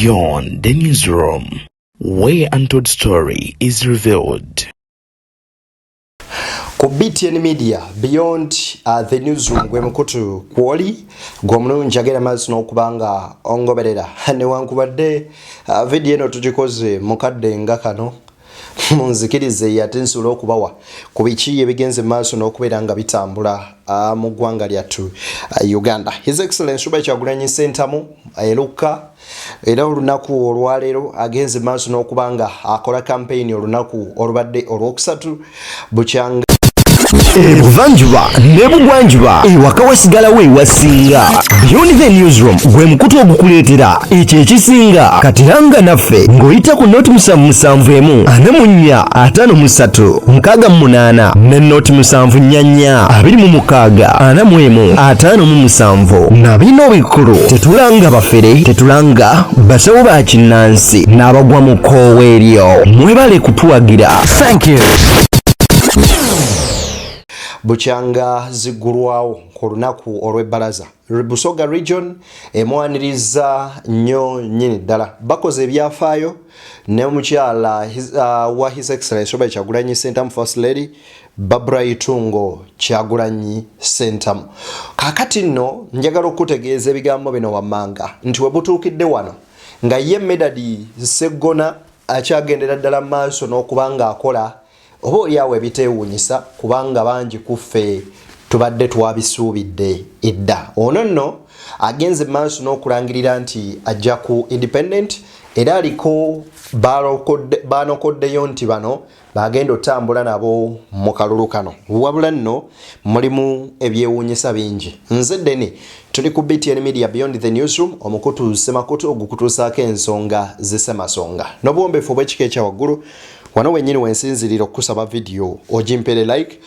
Beyond the newsroom, where untold story is revealed. Ku BTN Media Beyond the newsroom gwe mukutu kwoli gw'omulungi agenda maaso n'okubanga ongoberera newankubadde video eno tugikoze mukadde nga kano munzikirize yate nsobola okubawa ku biki ebigenze maaso n'okubeera nga bitambula mu ggwanga lyattu Uganda. His Excellency Kyagulanyi Ssentamu eruka era olunaku olwaleero agenze maaso n'okubanga akola campaign olunaku olubadde olwokusatu bukyanga Ebuvanjuba nebugwanjuba ewaka wasigala we wasinga. Beyond the newsroom gwe mukutu ogukuleetera ekyo ekisinga katiranga naffe ng'oyita ku noti 771 44 58 ne noti 744 26 45 na bino bikulu tetulanga bafere tetulanga basawo ba kinnansi n'abagwa mu koowe eryo mwebale kutuwagira. Thank you. bukyanga zigulwawo ku lunaku olw'ebbalaza Busoga region emwaniriza nnyo nnyini ddala bakoze ebyafaayo ne omukyala wa His Excellency Kyagulanyi Ssentamu First Lady Barbie Kyagulanyi Ssentamu. Kakati nno njagala okutegeeza ebigambo bino wammanga nti we butuukidde wano nga ye Medadi Ssegona akyagendera ddala maaso n'okubanga akola oba oliawo ebiteewuunyisa kubanga bangi kuffe tubadde twabisuubidde edda. Ono nno agenze maaso n'okulangirira nti ajja ku independent era aliko banokoddeyo nti bano bagenda otambula nabo mu kalulu kano. Wabula nno mulimu ebyewuunyisa bingi. Nze Deni tuli ku BTN Media Beyond the newsroom omukutu semakutu ogukutuusaako ensonga zisemasonga n'obuwombeefu obw'ekika ekya waggulu. Wano wenyini wensinzirira okusaba video ojimpere like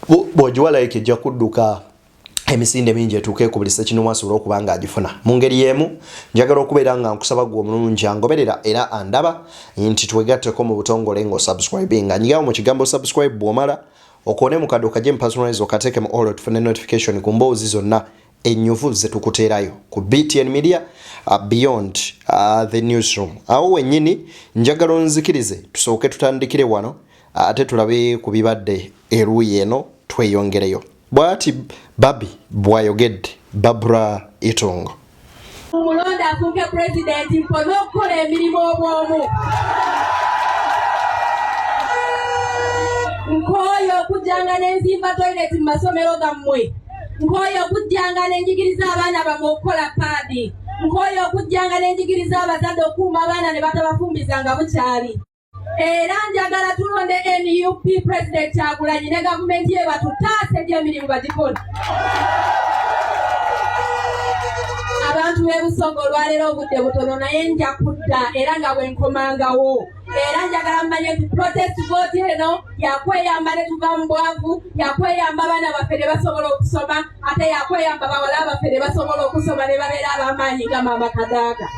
bw'ogiwa like ejja kudduka emisinde mingi etuuke ku buli ssekinnuma asobola okuba nga agifuna. Mu ngeri y'emu njagala okubeera nga nkusaba gwe omulungi angoberera era andaba nti twegatteko mu butongole ng'osubscribinga. Nyigawo mu kigambo subscribe bw'omala okone mu kadduka gye personalize okateekemu all tufune notification ku mboozi zonna ennyuvu zetukuteerayo ku BTN Media Beyond the newsroom. Awo wenyini njagala onzikirize tusooke tutandikire wano ate tulabe ku bibadde eruuyi eno tweyongereyo. Bw'ati Barbie bw'ayogedde Barbara Itongo. Mulonda afuuke president mpone okukola emirimu obwomu. Nkoyo okujjanga n'enzimba toilet mu masomero gammwe. Nkoyo okujjanga n'enjigiriza abaana bamwe okukola paadi. Nkoyo okujjanga n'enjigiriza abazadde okuuma abaana ne batabafumbizanga bukyali. Era njagala tulonde NUP President Kyagulanyi ne gavumenti ye batutaase egy'emirimu bagikola. Abantu b'e Busoga olwaleero obudde butono naye nja kudda era nga bwe nkomangawo. Era njagala mmanye nti protest vote eno yakweyamba ne tuva mu bwavu, yakweyamba abaana baffe ne basobola okusoma, ate yakweyamba bawala baffe ne basobola okusoma ne babeera ab'amaanyi nga Maama Kadaaga.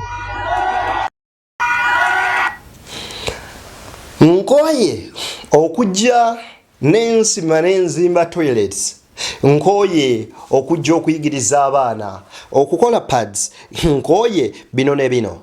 Nkoye okujja n'ensima n'enzimba toilets. Nkoye okujja okuyigiriza abaana okukola pads. Nkoye bino ne bino.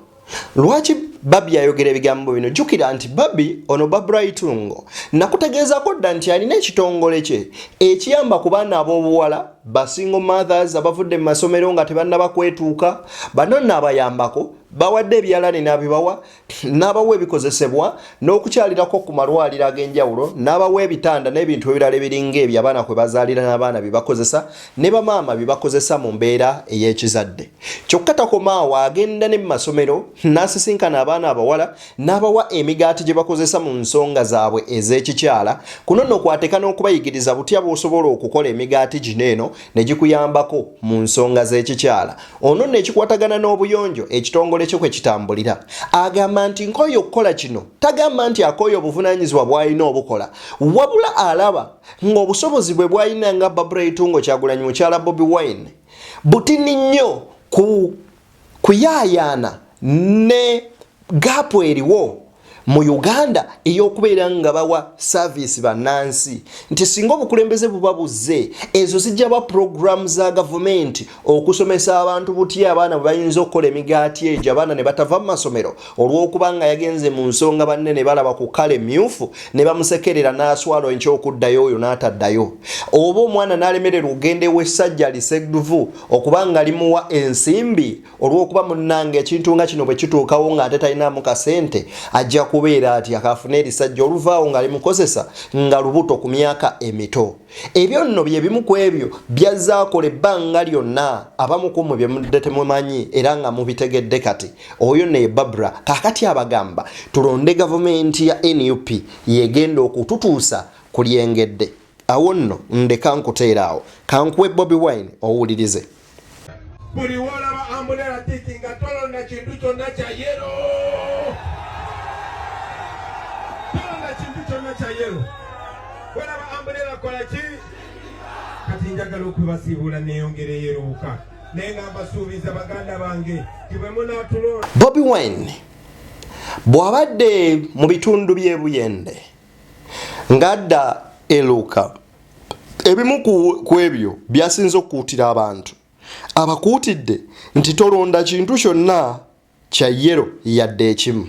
Lwaki Barbie ayogera ebigambo bino? Jjukira nti Barbie ono Barbara Itongo nakutegeezako dda nti alina ekitongole kye ekiyamba ku baana ab'obuwala basingle mothers abavudde mu masomero nga tebannaba kwetuuka. Bano nno abayambako bawadde ebyalani n'abibawa n'abawa ebikozesebwa n'okukyalirako ku malwaliro ag'enjawulo n'abawa ebitanda n'ebintu ebirala ebiringa ebyo abaana kwe bazaalira n'abaana bibakozesa ne bamaama bibakozesa mu mbeera ey'ekizadde. Kyokka takomaawo agenda ne mu masomero n'asisinkana abaana abawala n'abawa emigaati gye bakozesa mu nsonga zaabwe ez'ekikyala. Kuno nno kwateeka n'okubayigiriza butya bw'osobola okukola emigaati gino eno ne gikuyambako mu nsonga z'ekikyala. Ono nno ekikwatagana n'obuyonjo ekitongole kye kwe kitambulira. Agamba nti nkoyo okukola kino tagamba nti akoyo obuvunaanyizibwa bw'alina obukola, wabula alaba ng'obusobozi bwe bw'alina nga Barbara Kyagulanyi mukyala Bobi Wine butini nnyo kuyaayaana ne gaapu eriwo mu Uganda eyokubeera nga bawa service bannansi nti singa obukulembeze bubabuze ezo zijja ba program za government okusomesa abantu buti abaana bayinza okukola emigaati egyo abaana ne batava mu masomero olw'okubanga yagenze mu nsonga banne ne balaba ku kale myufu ne bamusekerera n'aswalo ekyokuddayo oyo n'ataddayo oba omwana n'alemerera ogende w'essajja lisegduvu okubanga limuwa ensimbi olw'okuba munnange ekintu nga kino bwe kituukawo ng'ate talinaamu kasente ajja kubeera ati akafuna erisajja oluvaawo nga limukozesa nga lubuto ku myaka emito. Ebyo nno bye bimu ku ebyo byazaakola ebbanga lyonna abamu ku mmwe bye mudde temumanyi era nga mubitegedde kati. Oyo ne Barbara kaakati abagamba tulonde gavumenti ya NUP yegenda okututuusa ku lyengedde. Awo nno ndeka nkuteeraawo kankuwe Bobi Wine owulirize. Buli wolaba ambulera titi nga tolonda kintu kyonna kya yero. Tolonda kintu kyonna kya yero. Wolaba ambulera kola ki? Kati njagala okubasiibula neeyongera eyeruuka. Naye nga mbasuubiza baganda bange tibwe munaatulonda. Bobi Wine bw'abadde mu bitundu by'ebuyende ng'adda eruuka ebimu ku ebyo byasinze okukuutira abantu. Abakuutidde nti tolonda kintu kyonna kya yero yadde ekimu.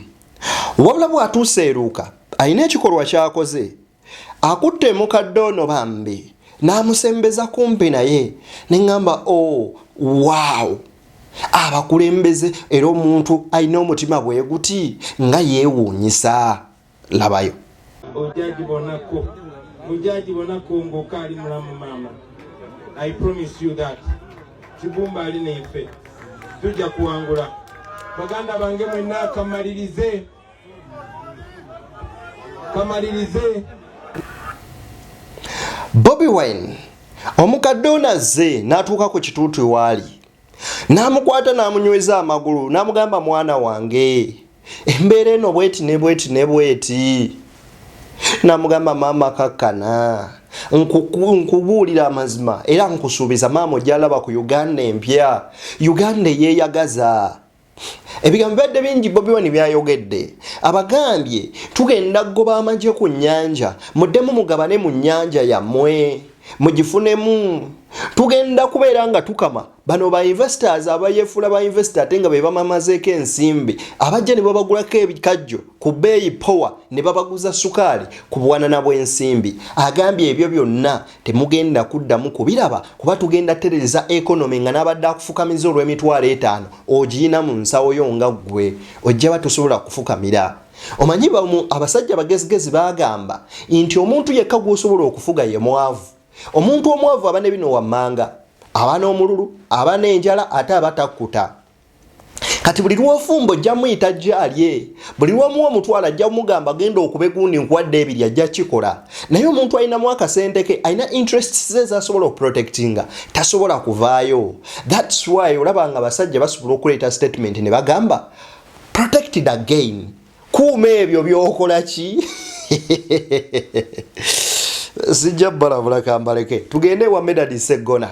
Wabula bw'atuuse eruuka alina ekikolwa ky'akoze akutte mukadde ono bambi n'amusembeza kumpi naye ne ngamba wow abakulembeze era omuntu alina omutima bwe guti nga yeewuunyisa. Labayo. Mujaji bonako ng'okaali mulamu maama. I promise you that. Kibumba ali naife tujja kuwangula. Baganda bange mwenna kamalirize. Bobi Wine omukadde ono azze n'atuuka ku kituutu waali n'amukwata n'amunyweza amagulu n'amugamba mwana wange embeera eno bweti ne bweti n'amugamba maama kakkana nkubuulira amazima era nkusuubiza maama ojjalaba ku Uganda empya Uganda yeeyagaza. Ebigambo bidde bingi Bobi Wine byayogedde abagambye tugenda kugoba amagye ku nnyanja muddemu mugabane mu nnyanja yammwe mugifunemu tugenda kubeera nga tukama bano ba investors abayeefula ba investor ate nga be bamamazeeko ensimbi abajja ne babagulako ebikajjo ku bbeeyi power ne babaguza sukaali ku buwanana bw'ensimbi. Agambye ebyo byonna temugenda kuddamu kubiraba kuba tugenda tereza economy nga n'abadde akufukamiza olw'emitwalo 5 ogiyina mu nsawo yo nga ggwe ojja batusobola kufukamira. Omanyi abasajja bagezigezi bagamba nti omuntu yekka gw'osobola okufuga ye mwavu. Omuntu omwavu aba ne bino wammanga aba n'omululu aba n'enjala ate abatakkuta. Kati buli lw'ofumba ojja muyita jjaalye buli lw'omuwa omutwala ajja mugamba genda okuba egundi nkuwadde ebiri ajja kikola. Naye omuntu alinamu akasente ke alina interests ze z'asobola okuprotectinga tasobola kuvaayo. That's why olabanga abasajja basobola okuleeta statement ne bagamba protected again. Kuuma ebyo by'okola ki? Sijja balabula kambaleke tugende wa medadi Ssegona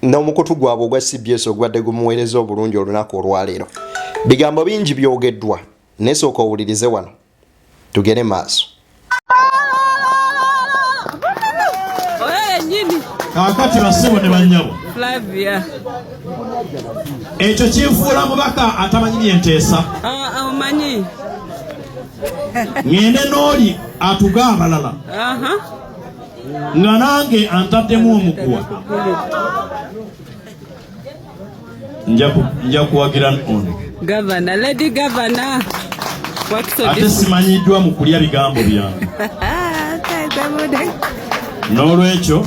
n'omukutu gwabwe ogwa CBS ogwadde gumuweereza obulungi olunaku olwaleero. Bigambo bingi byogeddwa nesooka owulirize wano tugende maaso. Kakati basebo ne bannyabo Flavia ekyo kinfuula mubaka atamanyi byenteesa omanyi ngende n'oli atuga abalala nga nange antaddemu omukuwa nja kuwagira ono Governor, Lady Governor. Ate simanyiddwa mu kulya bigambo byange n'olwekyo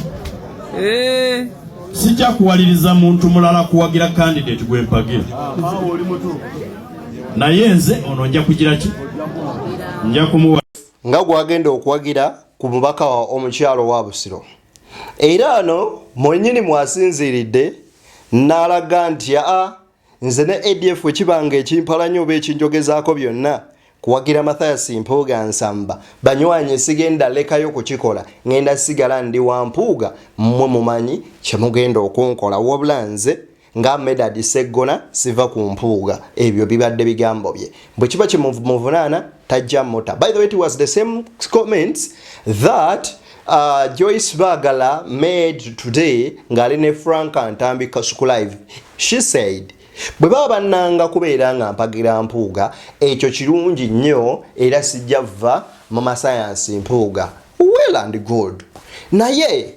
sijja kuwaliriza muntu mulala kuwagira candidate gw'empage naye nze ono nja kugira ki nja kumuwa nga gwagenda okuwagira ku mubaka omukyalo wa Busiro. Era ano mwennyini mwasinziridde n'alaga nti nze ne ADF ekibanga ekimpalanya oba ekinjogezaako byonna kuwagira Mathias Mpuuga Nsamba banywanye sigenda lekayo kukikola ngenda sigala ndi wa Mpuuga mmwe mumanyi kye mugenda okunkola wabula nze nga Medad Ssegona siva ku mpuuga. Ebyo bibadde bigambo bye. Bwe kiba kimuvunaana tajja mota. By the way, it was the same comments that Joyce Bagala made today ng'ali ne Frank Antambi Kasuku Live. She said, bwe baba bannanga kubeera nga mpagira mpuuga, ekyo kirungi nnyo era sijja va mu masayansi mpuuga. Well and good. Naye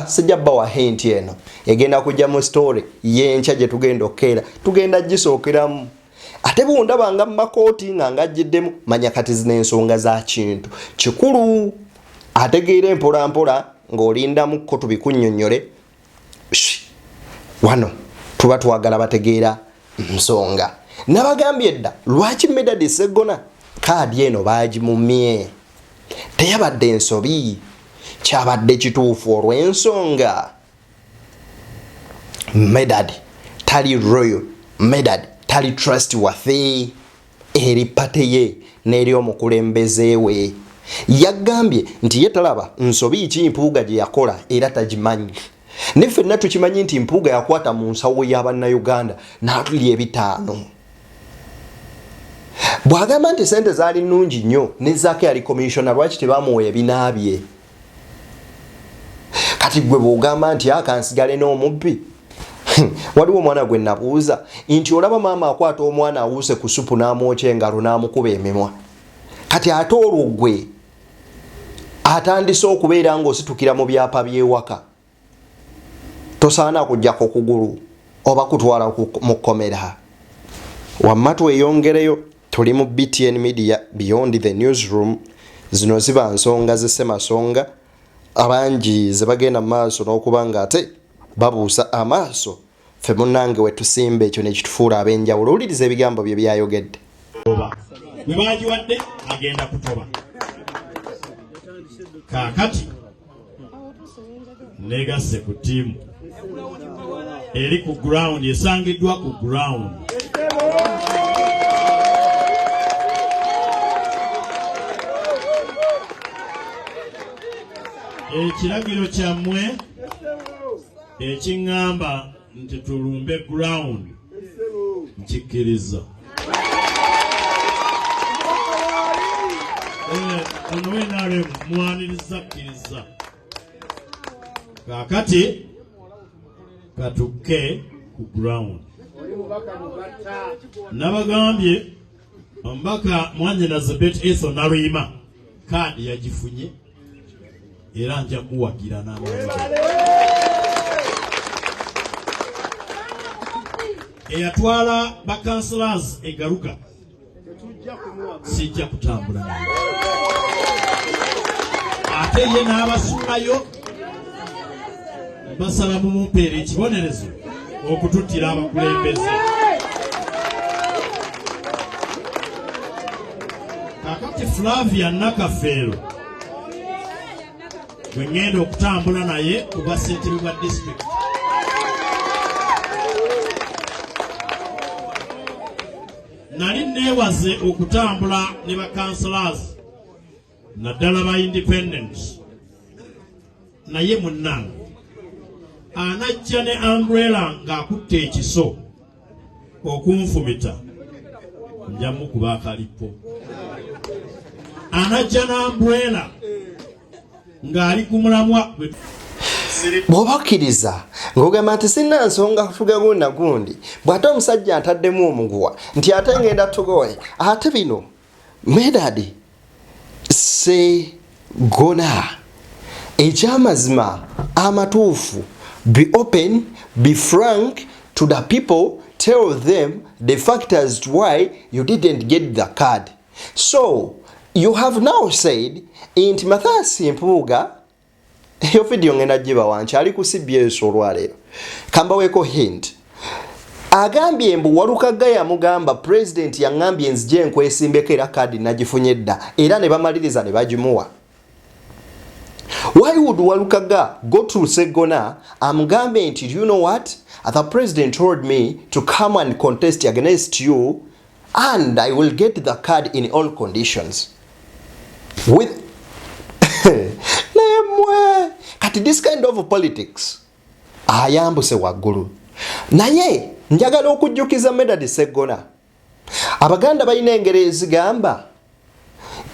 sijja bawa hint eno egenda kujja mu story yenkya gye tugenda okkeera tugenda gisookeramu ate bundabanga mu makooti nga ngajjiddemu manya kati zina ensonga za kintu kikulu ategeera empola mpola ng'olindamuko tubikunnyonnyole wano tuba twagala bategeera nsonga. Nabagambye dda lwaki Medad Ssegona kaadi eno baagimumye teyabadde ensobi kyabadde kituufu olw'ensonga Medad tali royal, Medad tali trustworthy eri pate ye n'eri omukulembeze we. Yagambye nti ye talaba nsobi ki mpuuga gye yakola era tagimanyi. Ne ffenna tukimanyi nti mpuuga yakwata mu nsawo y'Abannayuganda n'atulya ebitaano. Bw'agamba nti sente zaali nnungi nnyo n'ezzaako yali commissioner lwaki tebamuwa ebinaabye. Kati gwe bw'ogamba nti akansigale n'omubbi. Waliwo omwana gwe nabuuza nti olaba maama akwata omwana awuuse ku supu n'amwokya engalo n'amukuba emimwa. Kati ate olwo gwe atandise okubeera ng'ositukira mu byapa by'ewaka. Tosaana kujjako kugulu oba kutwala mu kkomera. Wamma tweyongereyo tuli mu BTN Media Beyond the Newsroom. Zino ziba nsonga z'essemasonga abangi ze bagenda mu maaso n'okuba nga ate babuusa amaaso ffe munnange we tusimba ekyo ne kitufuula ab'enjawulo. Owuliriza ebigambo bye byayogedde. Bwe baagiwadde agenda kutoba. Kaakati negasse ku ttiimu eri ku ground esangiddwa ku ground. Ekiragiro kyammwe ekiŋŋamba nti tulumbe ground nkikkiriza. Ono wenale mwaniriza kkiriza. Kaakati katukke ku ground. Nabagambye omubaka Mwanyinazibet Etho Nalwima kaadi yagifunye era nja kuwagira n'amanyi. Eyatwala bakanselors egaruka sijja kutambula naye. Ate ye n'abasuulayo basaba mumumpeera ekibonerezo okututtira abakulembeze. Kakati Flavia Nakafeero gwe ngenda okutambula naye ku bassentebe bwa district. Nali neewaze okutambula ne bakanselors naddala ba independent naye munnange anajja ne umbrella ng'akutte ekiso okunfumita nja mukuba akalipo. Anajja na umbrella ng'ali ku mulamwa bw'obakkiriza ng'ogamba nti sinna nsonga kutuga gunda gundi bw'ate omusajja ataddemu omuguwa nti ate ngenda tugoye ate bino Medad Ssegona ekyamazima amatuufu. Be open, be frank to the people, tell them the factors to why you didn't get the card. So you have now said inti Mathias Mpuuga eyo video ngenda giba wanchi ali ku CBS olwaleero kambaweko hint agambye mbu Walukaga yamugamba president yangambye nzije nkwesimbeko era kadi nagifunye dda era ne bamaliriza ne bagimuwa. Why would Walukaga go to Ssegona amugambe nti you know what, the president told me to come and contest against you and I will get the card in all conditions with kati this kind of politics ayambuse waggulu. Naye njagala okujjukiza Medadi Ssegona, Abaganda balina engero ezigamba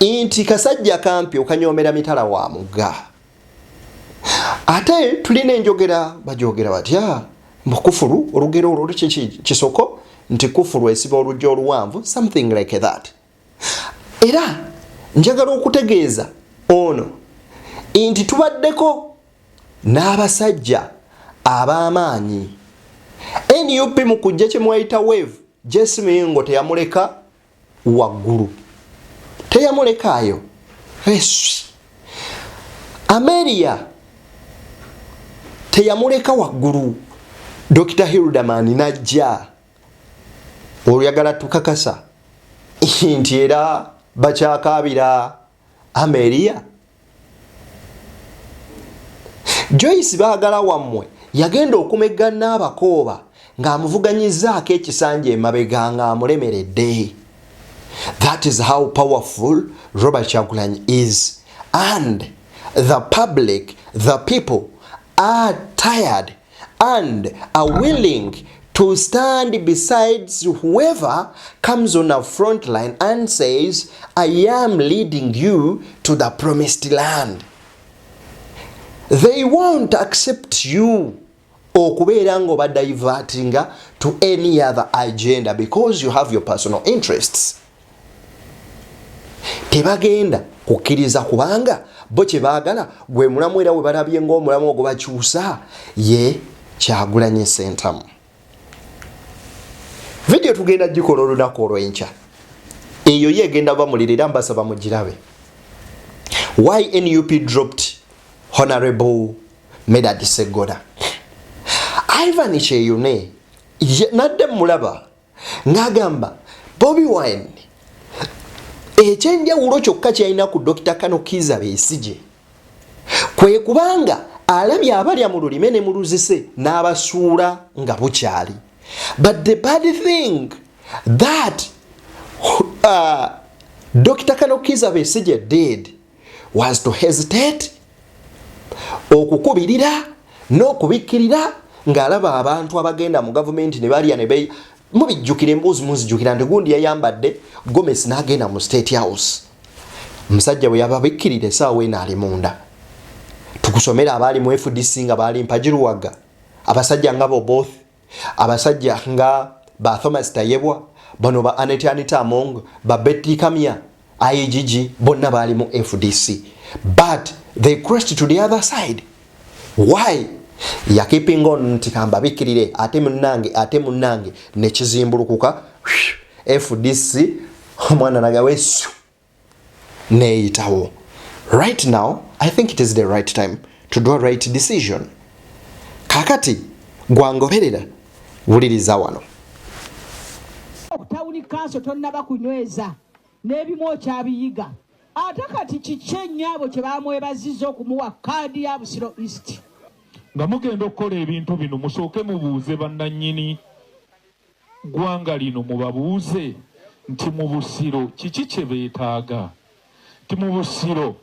nti kasajja kampi okanyomera mitala wa mugga. Ate tulina enjogera bajogera batya mukufuru olugero olwo kisoko nti kufuru esiba olujja oluwanvu, something like that. Era njagala okutegeeza ono nti tubaddeko n'abasajja ab'amaanyi. NUP mu kujja kye mwayita wave, Jesse Muyingo teyamuleka waggulu, teyamulekaayo. Ameria teyamuleka waggulu. Dr. Hildaman najja oyagala tukakasa nti era bakyakaabira Ameria. Joyce baagala wammwe yagenda okumegga n'abakooba ng'amuvuganyizaako ekisanja emabega ng'amulemeredde. That is how powerful Robert Kyagulanyi is. And the public, the people are tired and are willing to stand beside whoever comes on a front line and says, I am leading you to the promised land. They won't accept you okubeera ngoba diverting to any other agenda because you have your personal interests. Tebagenda kukkiriza kubanga bo kye baagala gwe mulamu era we balabye ng'omulamu ogwo bakyusa ye Kyagulanyi Ssentamu. Video tugenda gikola olunaku olw'enkya. Eyo ye egenda bamulirira mbasaba mugirabe. Why NUP dropped Honorable Medadi Ssegona. Ivan Cheyune nadde mulaba ng'agamba Bobi Wine ekyenjawulo kyokka kyalina ku Dr. Kano Kiza Besigye kwe kubanga alabye abalya mu lulime ne mu luzise n'abasuula nga bukyali. But the bad thing that Dr. Kano Kiza Besigye did was to hesitate, okukubirira n'okubikkirira ng'alaba abantu abagenda mu gavumenti ne balya ne beyi. Mubijjukire embuzi muzijjukira nti gundi yayambadde Gomez n'agenda mu State House. Musajja bwe yababikkirira essaawa eno ali munda. Tukusomera abaali mu FDC nga baali Mpajiruwaga, abasajja nga Boboth, abasajja nga ba Thomas Tayebwa, bano ba Anita Among, ba Betty Kamya, IGG, bonna baali mu FDC. But they crossed to the other side. Why? Ya keeping on nti kamba bikirire ate munnange ne kizimbulukuka FDC omwana nagawesu neeyitawo. Right now, I think it is the right time to do a right decision. Kakati gwangoberera wuliriza wano. Okutawuni kanso tonnaba kunyweza n'ebimu okyabiyiga ate kati kikyennyabo kye bamwebaziza okumuwa kaadi ya Busiro East. Nga mugenda okukola ebintu bino musooke mubuuze bannannyini ggwanga lino, mubabuuze nti mu Busiro kiki kye beetaaga. Nti mu Busiro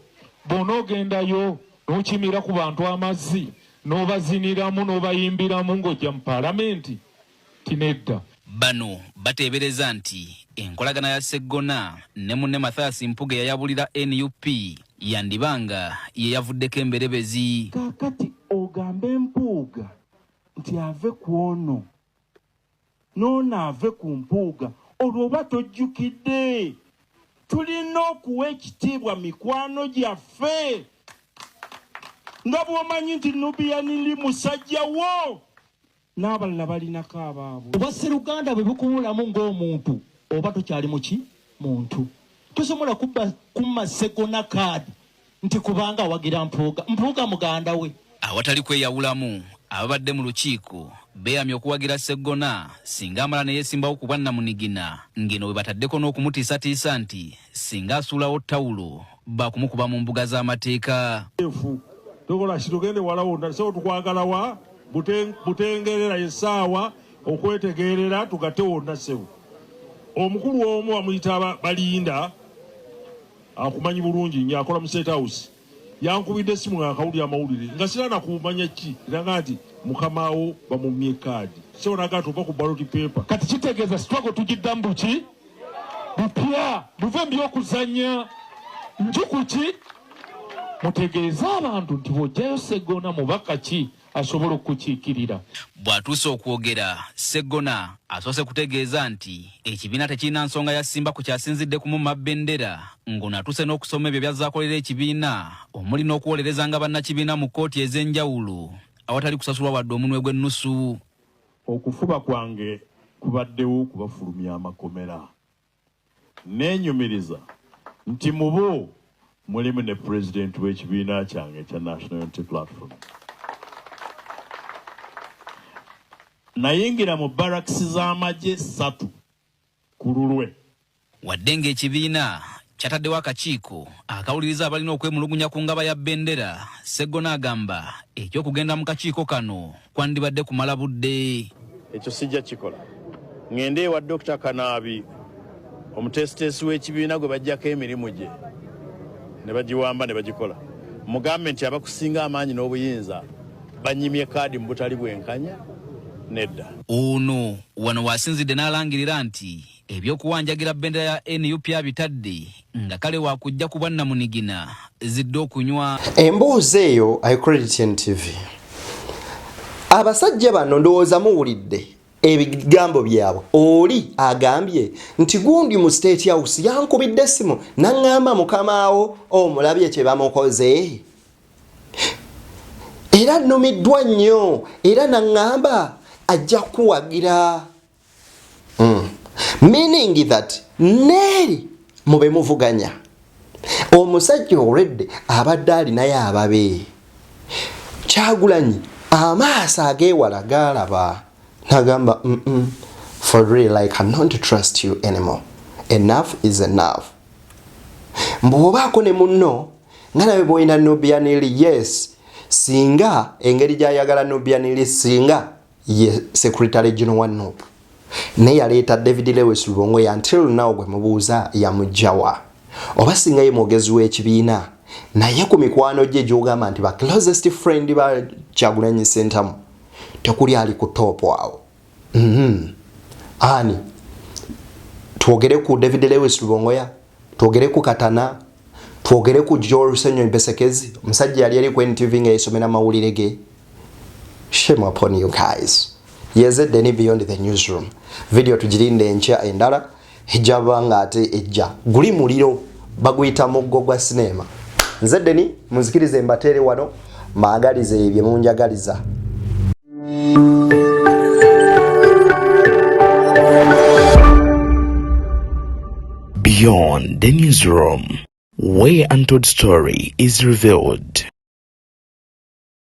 bw'onoogendayo n'okimira ku bantu amazzi n'obaziniramu n'obayimbiramu ng'ojja mu paalamenti tinedda. Bano bateebereza nti enkolagana ya Ssegona ne munne Mathias Mpuga yayabulira NUP yandibanga ye yavuddeko emberebezi. Kakati ogambe Mpuga nti ave ku ono n'ono ave ku Mpuga, olwo oba tojjukidde tulina okuwa ekitiibwa mikwano gyaffe nga bw'omanyi nti Nubiyanili musajja wo n'abalala balinako abaabwe. Obwasseruganda bwe bukuwulamu ng'omuntu oba tokyali muki muntu. Tosobola kumma Ssegona kaadi nti kubanga awagira Mpuga muganda we. Awatali kweyawulamu ababadde mu lukiiko beeyamye okuwagira Ssegona singa amala ne yeesimbawo ku bwannamunigina ngeno bwe bataddeko n'okumutiisatiisa nti singa asuulawo ttawulo bakumukuba mu mbuga z'amateeka. Tokola kitugende walawo nasewo tukwagala wa butengerera essaawa okwetegerera tugate wonna sewo. Omukulu omu amuyita Balinda akumanyi bulungi nnyo akola mu State House yankubidde essimu nga akawulira amawulire nga sirana kumanya ki era nga nti mukamawo bamumye kaadi so nagato oba ku ballot paper kati kitegeeza struggle tugiddamu buki bupya buve byokuzanya njukuki mutegeeza abantu nti bw'ojjayo Ssegona mubaka ki asobola okukiikirira. Bw'atuuse okwogera, Ssegona asoose kutegeeza nti ekibiina tekirina nsonga ya Simba ku kyasinzidde kumumma bbendera ng'onaatuuse n'okusoma ebyo byazaakolera ekibiina omuli n'okuwolereza nga bannakibiina mu kkooti ez'enjawulo awatali kusasulwa wadde omunwe gw'ennusu. Okufuba kwange kubaddewo kubafulumya amakomera. Neenyumiriza nti mubo mulimu ne pulezidenti w'ekibiina kyange ekya National Unity Platform. Nayingira mu barakisi z'amagye 3 ku lulwe. Wadde ng'ekibiina kyataddewo akakiiko akawuliriza abalina okwemulugunya ku ngaba ya bbendera, Ssegona agamba eky'okugenda mu kakiiko kano kwandibadde kumala budde. Ekyo sijja kikola. Ngende ewa Dr. Kanaabi omutesitesi w'ekibiina gwe bajjako emirimu gye ne bagiwamba ne bagikola. Mugambe nti abakusinga amaanyi n'obuyinza banyimye kaadi mu butali bwenkanya nedda. Ono wano wasinzidde n'alangirira nti ebyokuwanjagira bbendera ya NUP abitadde nga kale wakujja ku bwannamunigina zidde okunywa. Emboozi eyo ayicredit TV. Abasajja bano ndowooza muwulidde ebigambo byabwe. Oli agambye nti gundi mu State House yankubidde essimu n'aŋŋamba mukamaawo omulabye kye bamukoze. Era nnumiddwa nnyo era n'aŋŋamba ajja kuwagira. Meaning that neeri mube muvuganya. Omusajja already abadde alinaye ababe. Kyagulanyi amaaso ageewala gaalaba. Nagamba, for real, I cannot trust you anymore. Enough is enough. Mbwobaako ne munno, nga nawe bw'olina Nubianili, yes, singa engeri gy'ayagala Nubianili singa ye Secretary General wa NUP. Ne yaleeta David Lewis Lubongo ya until now gwe mubuuza yamugjawa. Oba singa ye mwogezi w'ekibiina, naye ku mikwano gye gy'ogamba nti ba closest friend ba Kyagulanyi Ssentamu. Tekuli ali ku top awo. Ani twogere ku David Lewis Lubongoya, twogere ku Katana, twogere ku Joel Senyo Besekezi, omusajja yali ali ku NTV nga yesomera mawulire ge. Shame upon you guys. Yezedde ni beyond the newsroom. Video tugirinde enkya endala ejaba nga ate ejja. Guli muliro baguyita muggo gwa sinema. Nzedde ni muzikirize mbatere wano maagalize ebye munjagaliza. Beyond the newsroom, where untold story is revealed.